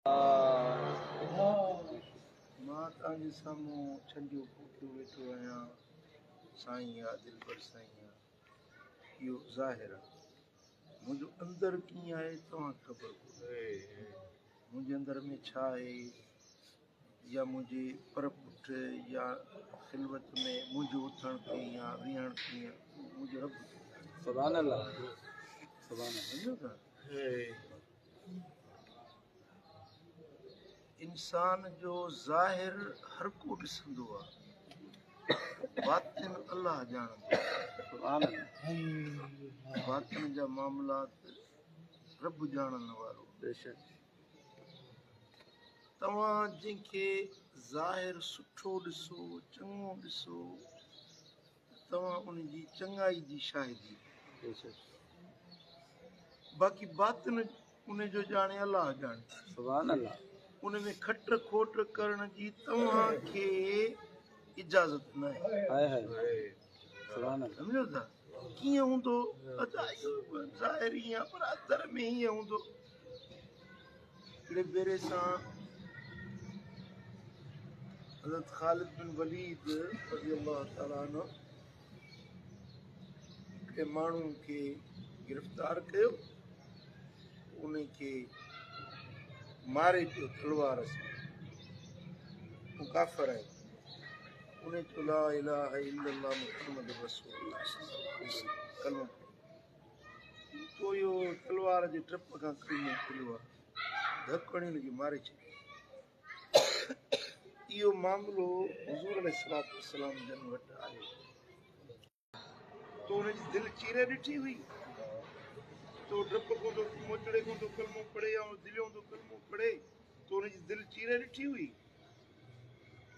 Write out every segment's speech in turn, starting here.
मां तव्हांजे साम्हूं छंडियूं फूटियूं वेठो आहियां साईं या दिलबर साईं या इहो ज़ाहिर आहे मुंहिंजो अंदरि कीअं आहे तव्हांखे ख़बर कोन्हे मुंहिंजे अंदरि में छा आहे या मुंहिंजे पर पुठ या ख़िलवत में मुंहिंजो उथण कीअं या विहण कीअं मुंहिंजो रब सुभान अल्लाह सुभान सम्झो था इंसान जो ज़ाहिर हर को ॾिसंदो आहे बातिन अल्लाह ॼाणंदो सुभान अल्लाह बातिन जा मामलात रब ॼाणण वारो बेशक तव्हां जंहिंखे ज़ाहिर सुठो ॾिसो चङो ॾिसो तव्हां उनजी चङाई जी शाहिदी बेशक बाक़ी बातिन उनजो ॼाणे अल्लाह ॼाणे सुभान अल्लाह उन में खट खोट करण जी तव्हांखे इजाज़त न आहे हाय हाय सुभान अल्लाह सम्झो था कीअं हूंदो ज़ाहिर ईअं पर अंदर में हीअं हूंदो हिकिड़े भेरे सां हज़रत ख़ालिद बिन वलीद रज़ी अल्लाह ताला अन्हु हिकिड़े माण्हू खे गिरफ़्तार कयो उनखे मारे पियो तलवार सां हू काफ़िर आहे उन चयो ला इलाहा इल्लल्लाह मुहम्मद रसूलुल्लाह कलमो तो इहो तलवार जे टप खां कलमो पढ़ियो आहे धक हणी हुनखे मारे छॾियो इहो मामिलो हुज़ूर अलैहिस्सलातु वस्सलाम जन वटि आयो तो हुनजी दिलि चीरे ॾिठी हुई तो डप कोन थो मोचड़े कोन थो कलमो पढ़े या दिलियों थो कलमो पढ़े तो हुनजी दिलि चीरे ॾिठी हुई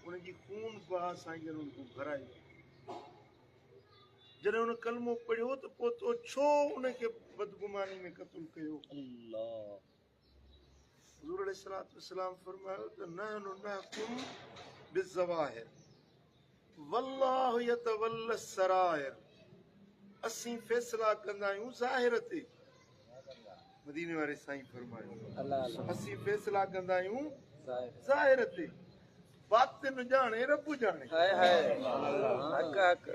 उनजी खून बहा साईं जन उनको भरायो जॾहिं हुन कलमो पढ़ियो त पोइ तो छो उनखे बदगुमानी में क़त्ल कयो अल्लाह हुज़ूर अलैहिस्सलातु वस्सलाम फरमायो त नहनु नहकुम बिज़वाहिर वल्लाहु यतवल्ला सराइर असीं फ़ैसिला कंदा आहियूं ज़ाहिर ते मदीने वारे साईं फरमायो अल्लाह अल्लाह असीं फ़ैसिला कंदा आहियूं ज़ाहिर ज़ाहिर ते बातिन ॼाणे रब ॼाणे हाय हाय हक हक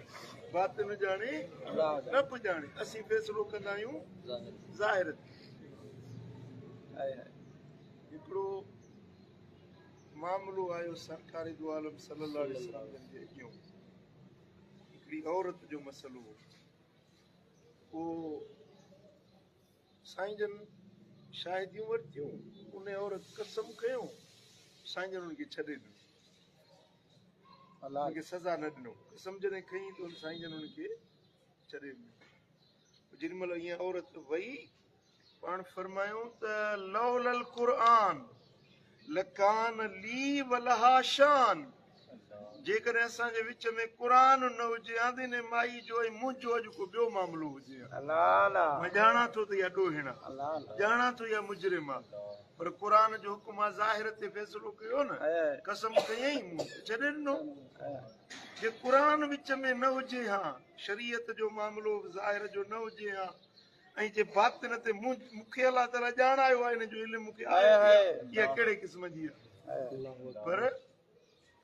बातिन ॼाणे अल्लाह रब ॼाणे असीं फ़ैसिलो कंदा आहियूं ज़ाहिर ज़ाहिर ते हाय हाय हिकिड़ो मामिलो आयो सरकारी दो आलम सल्लल्लाहु अलैहि वसल्लम जे अॻियों हिकिड़ी औरत जो मसइलो हो पोइ साईं जन शाहिदियूं वरितियूं उन औरत कसम कयूं साईं जन उनखे छॾे ॾिनो अल्लाह उनखे सज़ा न ॾिनो कसम जॾहिं खईं त साईं जन उनखे छॾे ॾिनो जेॾीमहिल ईअं औरत वई पाण फरमायूं त लौलल क़ुरान लकान ली वलहा शान जेकॾहिं असांजे विच में क़ुरान न हुजे आंदे ने माई जो ऐं मुंहिंजो अॼु को ॿियो मामिलो हुजे अल्लाह अल्लाह मां ॼाणा थो त इहा ॾोहिण आहे अल्लाह अल्लाह ॼाणा थो इहा मुजरिम आहे पर क़ुरान जो हुकुम आहे ज़ाहिर ते फ़ैसिलो कयो न कसम कयईं मूं छॾे ॾिनो जे क़ुरान विच में न हुजे हा शरीयत जो मामिलो ज़ाहिर जो न हुजे हा ऐं जे बातिन ते मूंखे अलाह ताला ॼाणायो आहे हिन जो इल्मु मूंखे आहे इहा कहिड़े क़िस्म जी आहे पर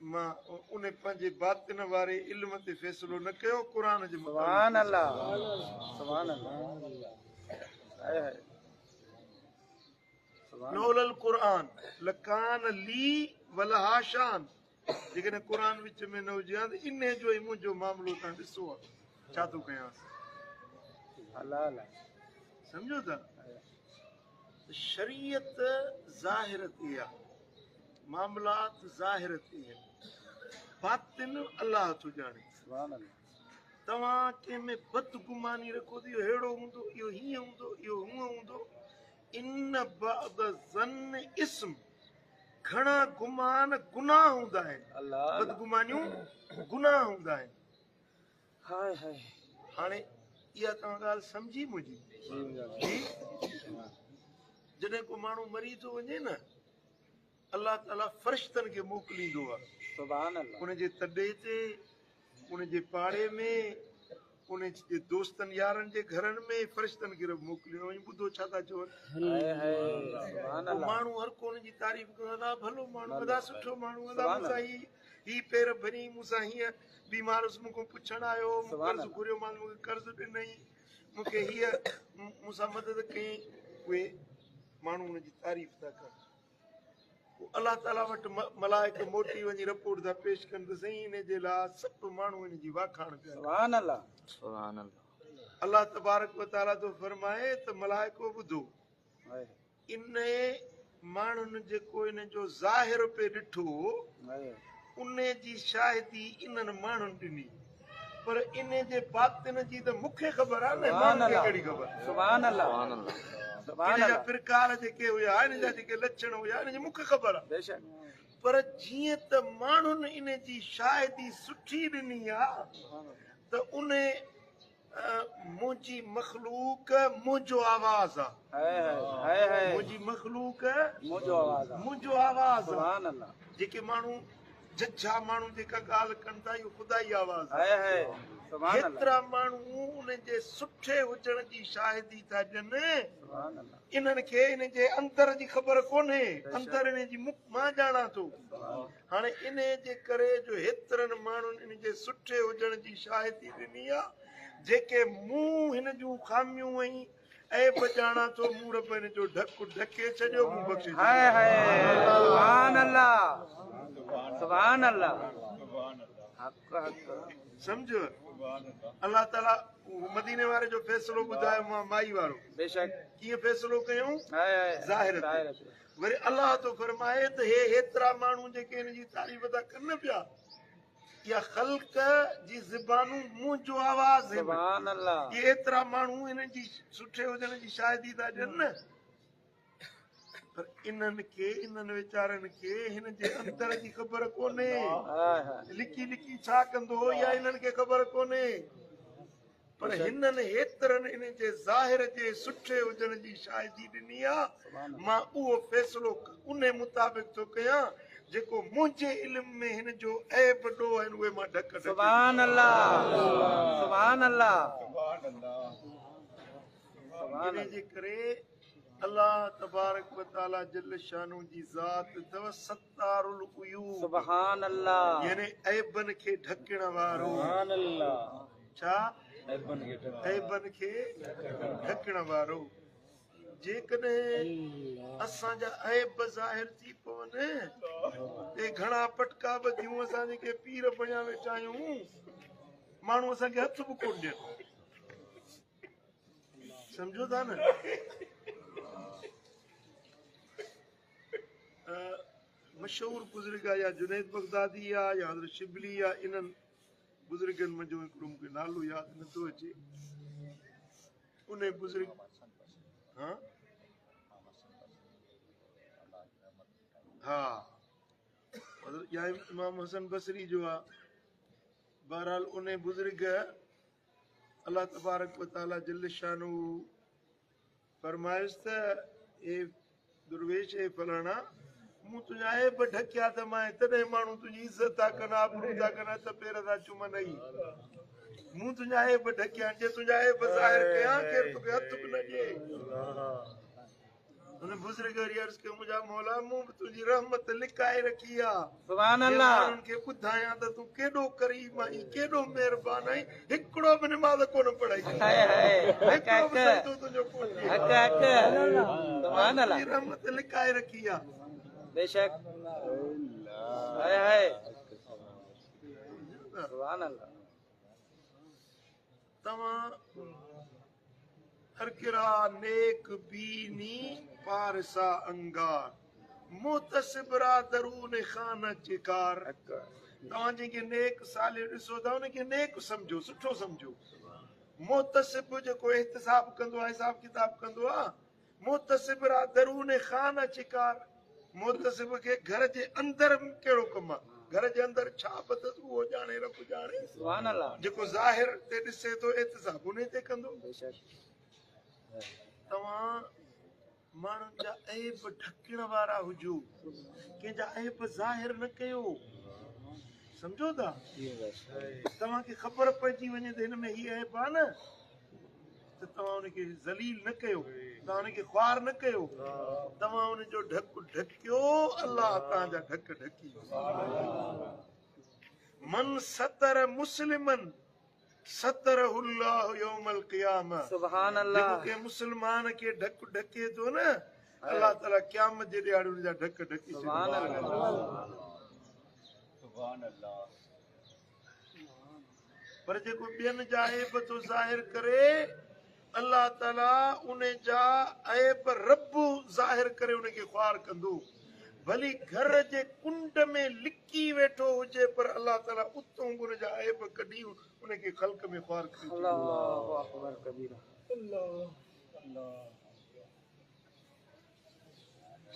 मां उन पंहिंजे बातिन वारे इल्म ते फ़ैसिलो न कयो क़ुरान जे सुभान अल्लाह सुभान अल्लाह हाय हाय लौलल क़ुरान लकान ली वलहा शान जेकॾहिं क़ुरान विच में न हुजे हा त इन जो ई मुंहिंजो मामिलो तव्हां ॾिसो आहे छा थो कयां अल्लाह अल्लाह सम्झो था शरीयत ज़ाहिर ते आहे मामलात ज़ाहिर ते आहिनि बातिन अल्लाह थो ॼाणे सुभान अल्लाह तव्हां कंहिं में बदगुमानी रखो त इहो अहिड़ो हूंदो इहो हीअं हूंदो इहो हूअं हूंदो इन बअद ज़न्न इस्म घणा गुमान गुनाह हूंदा आहिनि अल्लाह बदगुमानियूं गुनाह हूंदा आहिनि हाय हाय हाणे इहा तव्हां ॻाल्हि सम्झी मुंहिंजी जॾहिं को माण्हू मरी थो वञे न अलाह ताला फ़रिश्तनि खे मोकिलींदो आहे सुभान अल्लाह उनजे तॾे ते उनजे पाड़े में उन जे दोस्तनि यारनि जे घरनि में फरिश्तनि खे मोकिलियो वञी ॿुधो छा था चवनि हाय हाय सुभान पोइ अल्लाह माण्हू हर को जी तारीफ़ कंदो अला भलो माण्हू वॾा सुठो माण्हू अला मूंसां ही पेर भरी मूंसां हीअं बीमारुसि मूंखां पुछण आयो मूं कर्ज़ घुरियो मां मूंखे कर्ज़ ॾिनई मूंखे हीअ मूंसां मदद कई उहे माण्हू हुनजी तारीफ़ था कनि अल्लाह ताला वटि मलाइक मोटी वञी रिपोर्ट था पेश कनि त साईं हिन जे लाइ सभु माण्हू हिन जी वाखाण कनि सुभान अल्लाह सुभान अल्लाह अल्लाह तबारक व ताला तो फरमाए त मलाइको ॿुधो हाय इन माण्हुनि जेको इन जो ज़ाहिर पे ॾिठो हाय उन जी शाहिदी इन्हनि माण्हुनि ॾिनी पर इन जे बातिन जी त मूंखे ख़बर आहे न माण्हुनि खे कहिड़ी ख़बर सुभान अल्लाह सुभान इन जा अल्लाह प्रकार जेके हुया इन जा जेके लक्षण हुया इन जी मूंखे ख़बर आहे बेशक पर जीअं त माण्हुनि इन जी शाहिदी सुठी ॾिनी आहे त उन मुंहिंजी मखलूक मुंहिंजो आवाज़ आहे हाय हाय हाय मुंहिंजी मखलूक मुंहिंजो आवाज़ आहे मुंहिंजो आवाज़ आहे सुभान अल्लाह जेके माण्हू जज्जा माण्हू जेका ॻाल्हि कनि था इहो ख़ुदा ई आवाज़ आहे हाय हाय सुभान अल्लाह हेतिरा माण्हू उन जे सुठे हुजण जी शाहिदी था ॾियनि सुभान अल्लाह इन्हनि खे इन जे अंदर जी ख़बर कोन्हे अंदर इन जी मां ॼाणा थो हाणे इन जे करे जो हेतिरनि माण्हुनि इन जे सुठे हुजण जी शाहिदी ॾिनी आहे जेके मूं हिन जूं खामियूं ऐं ऐं ॼाणा थो मूं रब हिन जो ढकु ढके छॾियो मूं बख़्शे हाय हाय सुभान अल्लाह सुभान अल्लाह हक़ हक़ सम्झो अल्लाह ताला मदीने वारे जो फ़ैसिलो ॿुधायो मां माई वारो बेशक कीअं फ़ैसिलो कयूं हाय हाय ज़ाहिर वरी अल्लाह तो फरमाए त हे हेतिरा माण्हू जेके हिन जी तारीफ़ था कनि पिया या ख़ल्क़ जी ज़बानूं मुंहिंजो आवाज़ आहे सुभान अल्लाह ये एतिरा माण्हू हिन जी सुठे हुजण जी शाहिदी था ॾियनि न पर इन्हनि खे इन्हनि वीचारनि खे हिन जे अंदर जी ख़बर कोन्हे हाय हाय लिकी लिकी छा कंदो या इन्हनि खे ख़बर कोन्हे पर हिननि हेतिरनि इन जे ज़ाहिर जे सुठे हुजण जी शाहिदी ॾिनी आहे मां उहो फ़ैसिलो उन मुताबिक़ थो कयां जेको मुंहिंजे इल्म में हिन जो ऐब ॾो आहिनि उहे मां ढक सुभान अल्लाह सुभान अल्लाह इन जे करे अल्लाह तबारक व ताला जल शानू जी ज़ात अथव सत्तारुल उयूब सुभान अल्लाह यानी ऐबन खे ढकण वारो सुभान अल्लाह छा ऐबन खे ढकण वारो जेकॾहिं असांजा ऐब ज़ाहिर थी पवनि ते घणा पटका ॿधियूं असां जेके पीर बणिया वेठा आहियूं माण्हू असांखे हथ बि कोन ॾियनि सम्झो था न मशहूर बुज़ुर्ग आहे या जुनैद बगदादी आहे या हज़रत शिबली आहे इन्हनि बुज़ुर्गनि में जो हिकिड़ो मूंखे नालो यादि नथो अचे उन बुज़ुर्ग हा हा या इमाम हसन बसरी जो आहे बहरहाल उन बुज़ुर्ग अल्लाह तबारक व ताला जल शानू फरमायुसि त ए दुर्वेश ए फलाणा मूं तुंहिंजा ऐब ढकिया त मां तॾहिं माण्हू तुंहिंजी इज़त था कनि आबरू था कनि हथ पेर था चुमनि मूं तुंहिंजा ऐब ढकिया जे तुंहिंजा ऐब ज़ाहिर कयां केरु तोखे हथ बि न ॾिए हुन बुज़ुर्ग वरी अर्ज़ कयो मुंहिंजा मौला मूं बि तुंहिंजी रहमत लिकाए रखी आहे सुभान अल्लाह माण्हुनि खे ॿुधायां त तूं केॾो करीम आहीं केॾो महिरबान आहीं हिकिड़ो बि निमाज़ कोन पढ़ाई हाय हाय हक़ हिकिड़ो बि हक़ सजदो तुंहिंजो कोन कयो। हक़ हक़ सुभान अल्लाह तुंहिंजी रहमत लिकाए रखी आहे बेशक हाय हाय सुभान अल्लाह तव्हां हर किरा नेक बीनी पारसा अंगार मुतसिबरा दरून खाना चिकार तव्हां जेके नेक साले ॾिसो था उनखे नेक सम्झो सुठो सम्झो मुतसिब जेको एहतिसाब कंदो आहे हिसाब किताब कंदो आहे मुतसिबरा दरून खाना चिकार मुतसिब खे घर जे अंदर कहिड़ो कमु आहे घर जे अंदर छा बदत उहो ॼाणे रब ॼाणे सुभान अल्लाह जेको ज़ाहिर ते ॾिसे थो एहतिसाब उन ते कंदो बेशक तव्हां माण्हुनि जा ऐब ढकण वारा हुजो कंहिंजा ऐब ज़ाहिर न कयो समझो था जी बस तव्हांखे ख़बर पइजी वञे त हिन में हीअ ऐप आहे न त तव्हां हुनखे ज़लील न कयो तव्हां हुनखे ख्वार न कयो तव्हां हुनजो ढकु ढकियो अलाह तव्हांजा ढक ढकी मन सतर मुस्लिमन सतरहुल्लाहु यौमल क़ियामह सुभान जेको अल्लाह के मुस्लमान खे ढक ढके थो न अल्लाह ताला क़यामत जे ॾियारे हुनजा ढक ढकी सुभान अल्लाह पर जेको ॿियनि जा ऐब थो ज़ाहिर करे अल्लाह ताला उन जा ऐब रब ज़ाहिर करे उनखे ख्वार कंदो भली घर जे कुंड में लिकी वेठो हुजे पर अल्लाह ताला उतां उन जा ऐब कढी उनखे ख़ल्क़ में ख्वार करे अल्लाहु अकबर कबीरा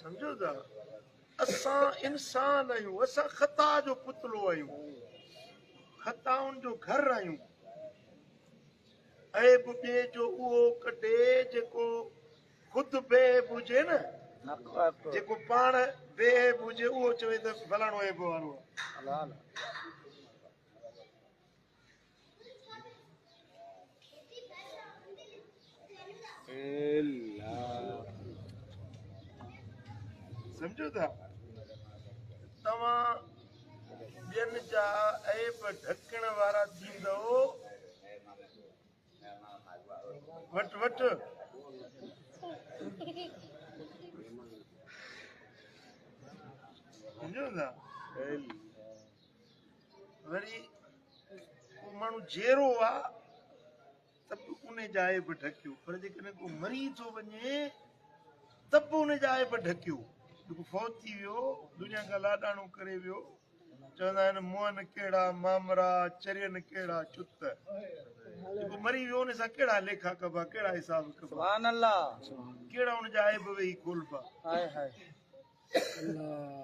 समझो था असां इंसान आहियूं असां ख़ता जो पुतलो आहियूं ख़ताउनि जो घर आहियूं ऐब ॿिए जो उहो कढे जेको ख़ुदि बेऐब हुजे न जेको पाण बेऐब हुजे उहो चवे त फलाणो ऐब वारो आहे अल्लाह समझो था तव्हां ॿियनि जा ऐब ढकण वारा थींदव वट वट समझो था वरी को माण्हू जहिड़ो आहे त बि उन जा ऐब ढकियो पर जेकॾहिं को मरी थो वञे त बि उन जा ऐब ढकियो जेको फौत थी वियो दुनिया खां लाॾाणो करे वियो चवंदा आहिनि मुंहनि कहिड़ा मामरा चरियनि कहिड़ा चुत जेको मरी वियो उन सां कहिड़ा लेखा कबा कहिड़ा हिसाब कबा सुभान अल्लाह कहिड़ा उन जा ऐब वेही खोलबा हाय हाय अल्लाह